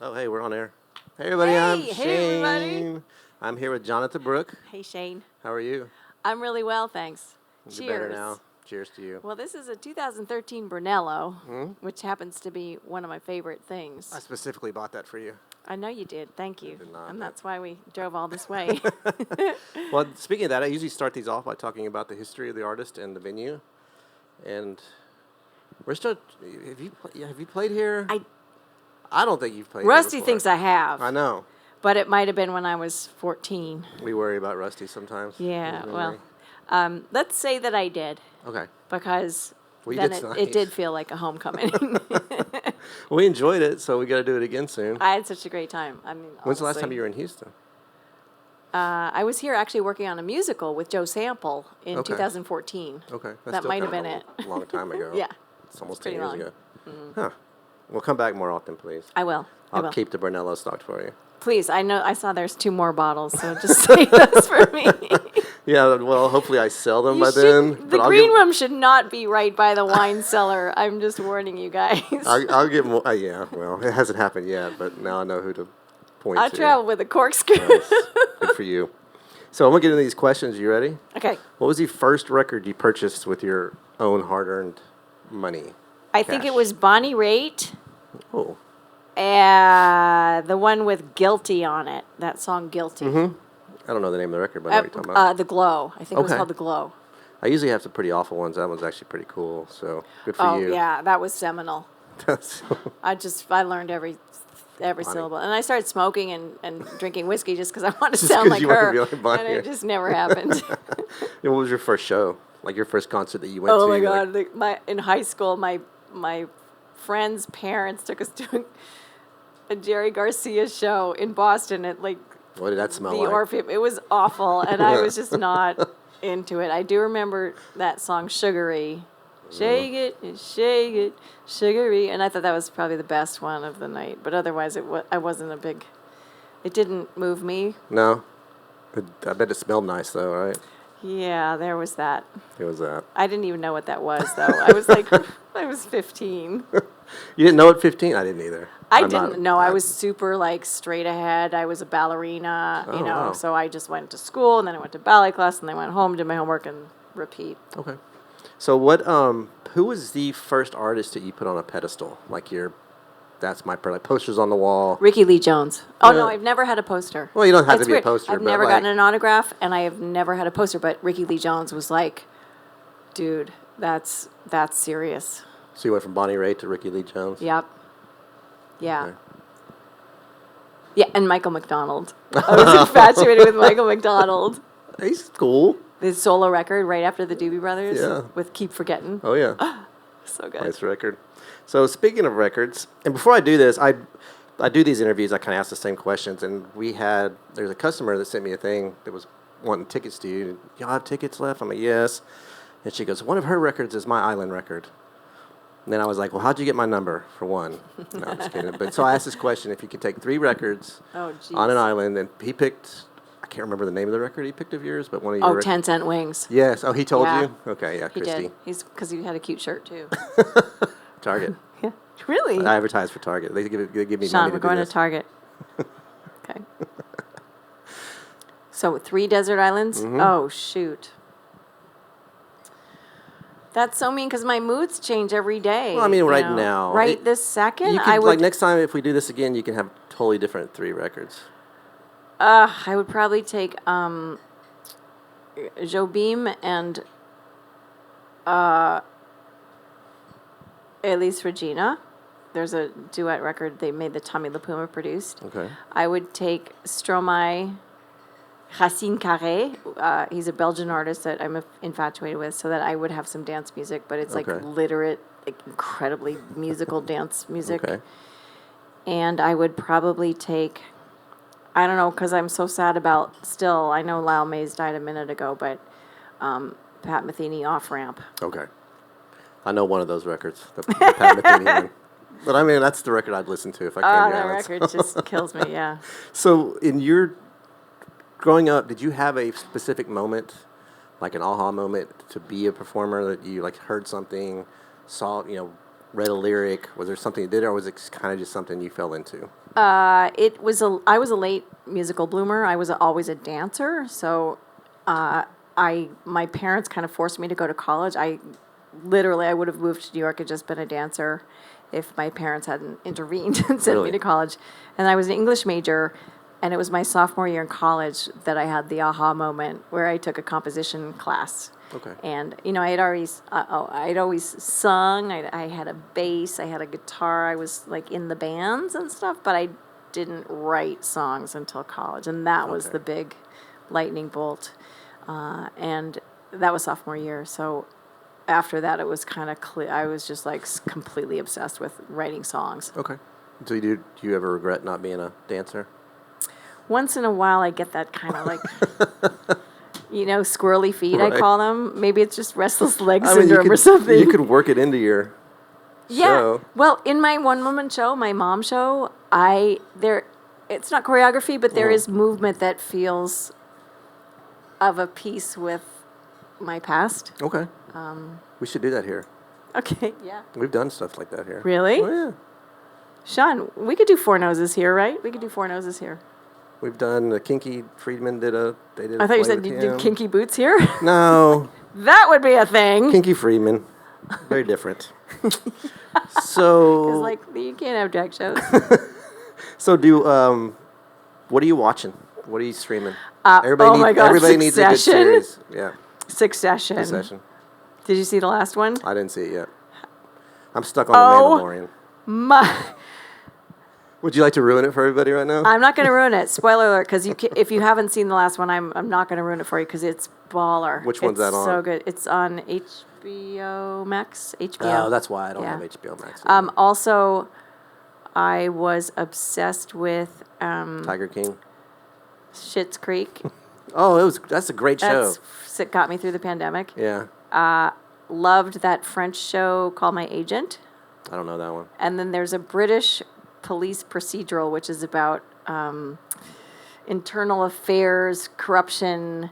Oh, hey, we're on air. Hey, everybody, I'm Hey, Shane. everybody. I'm here with Jonatha, Brooke. Hey, Shane. How are you? I'm really well, thanks. You're better now. Cheers to you. Well, this is a 2013 Brunello, which happens to be one of my favorite things. I specifically bought that for you. I know you did. Thank you. did not, And but- that's why we drove all this way. Well, speaking of that, I usually start these off by talking about the history of the artist and the venue. And have you played here? I don't think you've played here Rusty before. thinks I have. I know. But it might have been when I was 14. We worry about Rusty sometimes. Yeah, His well, memory. let's say that I did. Okay. Because Well, you then did it tonight. did feel like a homecoming. We enjoyed it, so we got to do it again soon. I had such a great time. I mean, When's the last honestly. time you were in Houston? I was here actually working on a musical with Joe Sample in Okay. 2014. Okay. That's That still might have kind been of a long time ago. Yeah. It's almost It's 10 pretty years long. ago. Huh. Well, come back more often, please. I will. I'll keep the Brunello stocked for you. Please, I saw there's 2 more bottles, so just save those for me. Yeah, well, hopefully I sell them You by should- then. the green room should not be right by the wine cellar. I'm just warning you guys. I'll get more. Yeah, well, it hasn't happened yet, but now I know who to point I'll to. travel with a corkscrew. Nice. Good for you. So I'm going to get into these questions. You ready? Okay. What was the first record you purchased with your own hard-earned money? I think Cash. it was Bonnie Raitt, Oh, the one with Guilty on it. That song Guilty. I don't know the name of the record, but I know what you're talking about. The Glow. I think it was Okay. called The Glow. I usually have some pretty awful ones. That one's actually pretty cool, so good for you. Oh, yeah, that was seminal. That's I learned every syllable, and I started smoking and drinking whiskey just because I wanted to Just sound 'cause like you wanted to her, be like Bonnie. and it just never happened. What was your first show? Like your first concert that you went to? Oh my like- God! In high school, my friends' parents took us to a Jerry Garcia show in Boston at like What did that smell the like? Orpheum. It was awful, and I was just not into it. I do remember that song "Sugary." Shake it, sugary, and I thought that was probably the best one of the night. But otherwise, I wasn't a big. It didn't move me. No. I bet it smelled nice though, right? Yeah, there was that. It was that. I didn't even know what that was, though. I was like, I was 15. You didn't know at 15? I didn't either. I I'm not- didn't know. I was super like straight ahead. I was a ballerina, Oh, you know. wow. So I just went to school, and then I went to ballet class, and then I went home, did my homework, and repeat. Okay. So what? Who was the first artist that you put on a pedestal? Like that's my like posters on the wall. Ricky Lee Jones. Oh no, Yeah. I've never had a poster. Well, you don't have That's to be a weird. poster, I've but never like, gotten an autograph, and I have never had a poster. But Ricky Lee Jones was like, dude, that's serious. So you went from Bonnie Raitt to Ricky Lee Jones. Yep. Yeah. Okay. Yeah, and Michael McDonald. I was infatuated with Michael McDonald. He's cool. His solo record right after the Doobie Brothers Yeah. with Keep Forgetting. Oh yeah. So good. Nice record. So speaking of records, and before I do this, I do these interviews. I kind of ask the same questions, and there's a customer that sent me a thing that was wanting tickets to you. Y'all have tickets left? I'm like, yes. And she goes, one of her records is my island record. And then I was like, well, how'd you get my number, for one? No, I'm just kidding. But so I asked this question: if you could take 3 records Oh, on an jeez. island, and he picked, I can't remember the name of the record he picked of yours, but one of your Oh, records. 10 Cent Wings. Yes. Oh, he told Yeah. you? Okay, yeah, He Christy. did. Because he had a cute shirt, too. Target. Yeah. Really? I advertise for Target. They give me Sean, money we're to do going this. to Target. Okay. So 3 desert islands? Mm-hmm. Oh, shoot. That's so mean because my moods change every day. Well, I mean, you right know. now, Right this second? You I could, would, like next time if we do this again, you can have totally different 3 records. I would probably take Jobim and Elis Regina. There's a duet record they made that Tommy LaPuma produced. Okay. I would take Stromae, Racine Carré. He's a Belgian artist that I'm infatuated with, so that I would have some dance music, but it's like Okay. literate, like incredibly musical dance music. Okay. And I would probably take, I don't know, because I'm so sad about still, I know Lyle Mays died a minute ago, but Pat Metheny Off Ramp. Okay. I know one of those records, the Pat Metheny one. But I mean, that's the record I'd listen to if I came Oh, to that Islands. record just kills me, yeah. So, in your growing up, did you have a specific moment, like an aha moment, to be a performer that you like heard something, saw, read a lyric? Was there something you did, or was it kind of just something you fell into? I was a late musical bloomer. I was always a dancer, so my parents kind of forced me to go to college. I would have moved to New York and just been a dancer if my parents hadn't intervened and sent me to college. And I was an English major, and it was my sophomore year in college that I had the aha moment where I took a composition class. Okay. And I'd always sung. I had a bass. I had a guitar. I was like in the bands and stuff, but I didn't write songs until college, and that was the big lightning bolt. And that was sophomore year. So after that, it was kind of clear. I was just like completely obsessed with writing songs. Okay. So do you ever regret not being a dancer? Once in a while, I get that kind of like. Squirrely feet, Right. I call them. Maybe it's just restless leg syndrome or something. You could work it into your show. Well, in my one-woman show, my mom show, it's not choreography, but there is movement that feels of a piece with my past. Okay. We should do that here. Okay, yeah. We've done stuff like that here. Really? Oh, yeah. Sean, we could do Four Noses here, right? We could do Four Noses here. We've done Kinky Friedman did a I thought you said you did Kinky Boots here. No. That would be a thing. Kinky Friedman. Very different. So Because you can't have drag shows. So what are you watching? What are you streaming? Everybody needs a good series. Yeah. Succession. Did you see the last one? I didn't see it yet. I'm stuck on The Mandalorian. Would you like to ruin it for everybody right now? I'm not going to ruin it. Spoiler alert, because if you haven't seen the last one, I'm not going to ruin it for you because it's baller. Which one's that on? It's so good. It's on HBO Max. HBO. Oh, that's why I don't have HBO Max. Also, I was obsessed with Tiger King. Schitt's Creek. Oh, that's a great show. It got me through the pandemic. Yeah. Loved that French show called My Agent. I don't know that one. And then there's a British police procedural, which is about internal affairs, corruption,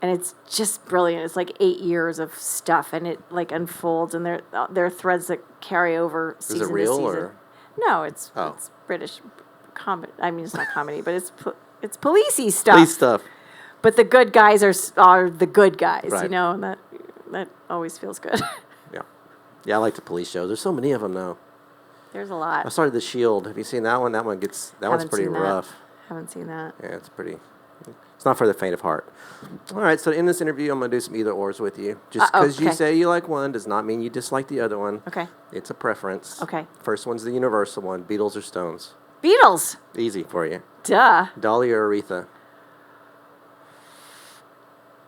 and it's just brilliant. It's like 8 years of stuff, and it unfolds, and there are threads that carry over season to season. Is it real or? No, it's British comedy. I mean, it's not comedy, but it's policey stuff. Police stuff. But the good guys are the good guys, right. And that always feels good. Yeah, I like the police shows. There's so many of them now. There's a lot. I started The Shield. Have you seen that one? That one's pretty rough. Haven't seen that. Yeah, it's not for the faint of heart. All right, so in this interview, I'm going to do some either-ors with you. Just because you say you like one does not mean you dislike the other one. Okay. It's a preference. Okay. First one's the universal one, Beatles or Stones. Beatles. Easy for you. Duh. Dolly or Aretha?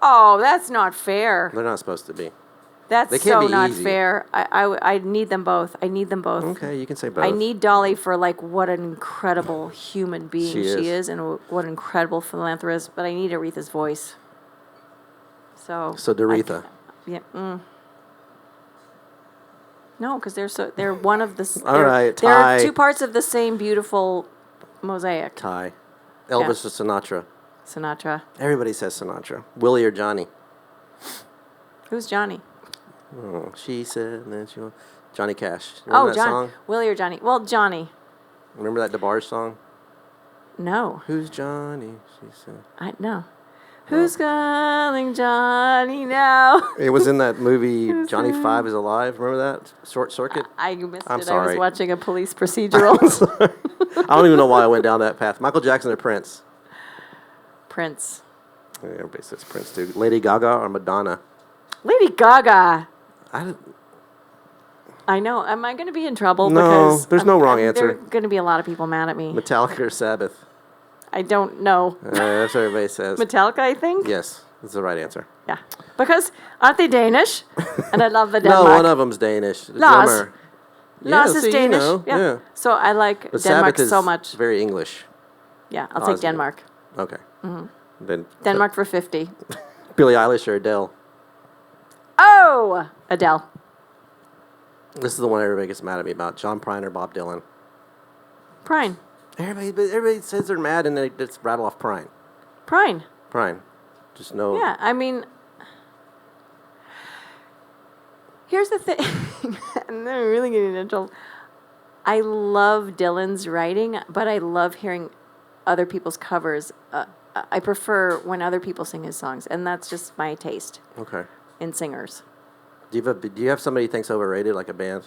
Oh, that's not fair. They're not supposed to be. That's so not fair. I need them both. Okay, you can say both. I need Dolly for what an incredible human being she is and what an incredible philanthropist, but I need Aretha's voice. So Aretha. Yeah. No, because they're one of the. All right, tie. They're two parts of the same beautiful mosaic. Tie. Elvis or Sinatra? Sinatra. Everybody says Sinatra. Willie or Johnny? Who's Johnny? Oh, she said that she was Johnny Cash. Remember that song? Willie or Johnny? Well, Johnny. Remember that DeBarge song? No. Who's Johnny? She said. No. Who's calling Johnny now? It was in that movie Johnny 5 is Alive. Remember that? Short Circuit? I missed it. Sorry. I was watching a police procedural. I don't even know why I went down that path. Michael Jackson or Prince? Prince. Yeah, everybody says Prince, too. Lady Gaga or Madonna? Lady Gaga. I know. Am I going to be in trouble? No, there's no wrong answer. There are going to be a lot of people mad at me. Metallica or Sabbath? I don't know. That's what everybody says. Metallica, I think? Yes, that's the right answer. Yeah. Because aren't they Danish? And I love the Denmark. No, one of them's Danish. The drummer. Lars is Danish. You know, yeah. So I like but Denmark Sabbath so much. Is very English. Yeah, I'll take Denmark. Okay. Mm-hmm. Then Denmark for 50. Billie Eilish or Adele? Oh, Adele. This is the one everybody gets mad at me about. John Prine or Bob Dylan? Prine. Everybody says they're mad and they just rattle off Prine. Prine. Just no. Yeah, I mean, here's the thing. And I'm really getting into trouble. I love Dylan's writing, but I love hearing other people's covers. I prefer when other people sing his songs, and that's just my taste Okay. in singers. Do you have somebody you think's overrated, like a band?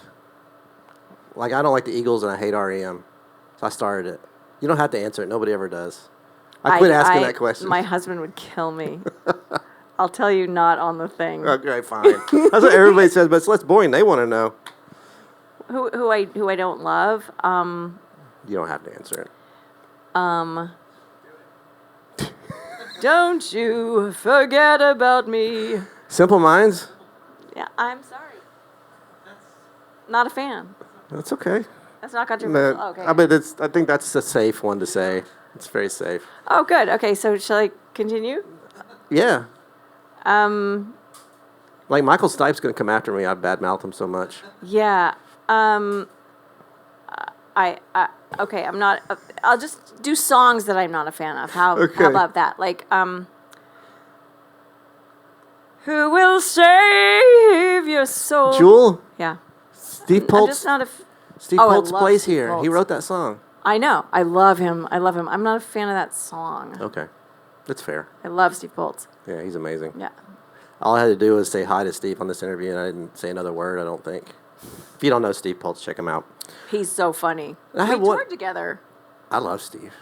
Like, I don't like the Eagles and I hate REM, so I started it. You don't have to answer it. Nobody ever does. I quit asking that question. My husband would kill me. I'll tell you not on the thing. Okay, fine. That's what everybody says, but it's less boring. They want to know. Who I don't love. You don't have to answer it. Don't you forget about me. Simple Minds? Yeah, I'm sorry. Not a fan. That's okay. That's not controversial. No, Okay. I think that's a safe one to say. It's very safe. Oh, good. Okay, so shall I continue? Yeah. Like Michael Stipe's going to come after me. I badmouth him so much. Yeah. Okay, I'm not. I'll just do songs that I'm not a fan of. How about that? Like, who will save your soul? Jewel? Yeah. Steve I'm Poltz? just not a. Steve Oh, I Poltz love plays Steve here. Poltz. He wrote that song. I know. I love him. I'm not a fan of that song. Okay. That's fair. I love Steve Poltz. Yeah, he's amazing. Yeah. All I had to do was say hi to Steve on this interview, and I didn't say another word, I don't think. If you don't know Steve Poltz, check him out. He's so funny. I We have one- toured together. I love Steve.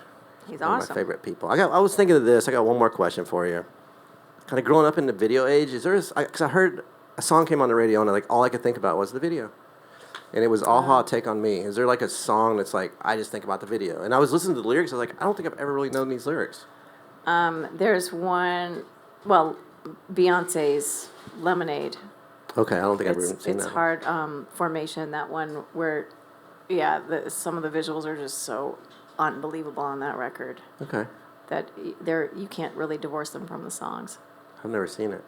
He's One of awesome. my favorite people. I was thinking of this. I got one more question for you. Kind of growing up in the video age, is there? Because I heard a song came on the radio, and like all I could think about was the video, and it was "Aha, Take on Me." Is there like a song that's like I just think about the video? And I was listening to the lyrics. I was like, I don't think I've ever really known these lyrics. There's one. Well, Beyonce's "Lemonade." Okay, I don't think I've ever seen It's that. hard formation, that one where, yeah, some of the visuals are just so unbelievable on that record Okay, that you can't really divorce them from the songs. I've never seen it.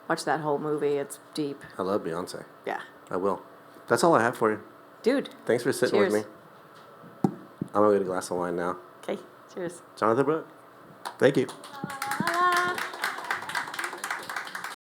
Watch that whole movie; it's deep. I love Beyonce. Yeah, I will. That's all I have for you. dude. Thanks for sitting Cheers. with me. I'm gonna get a glass of wine now. Okay, cheers. Jonatha Brooke, thank you.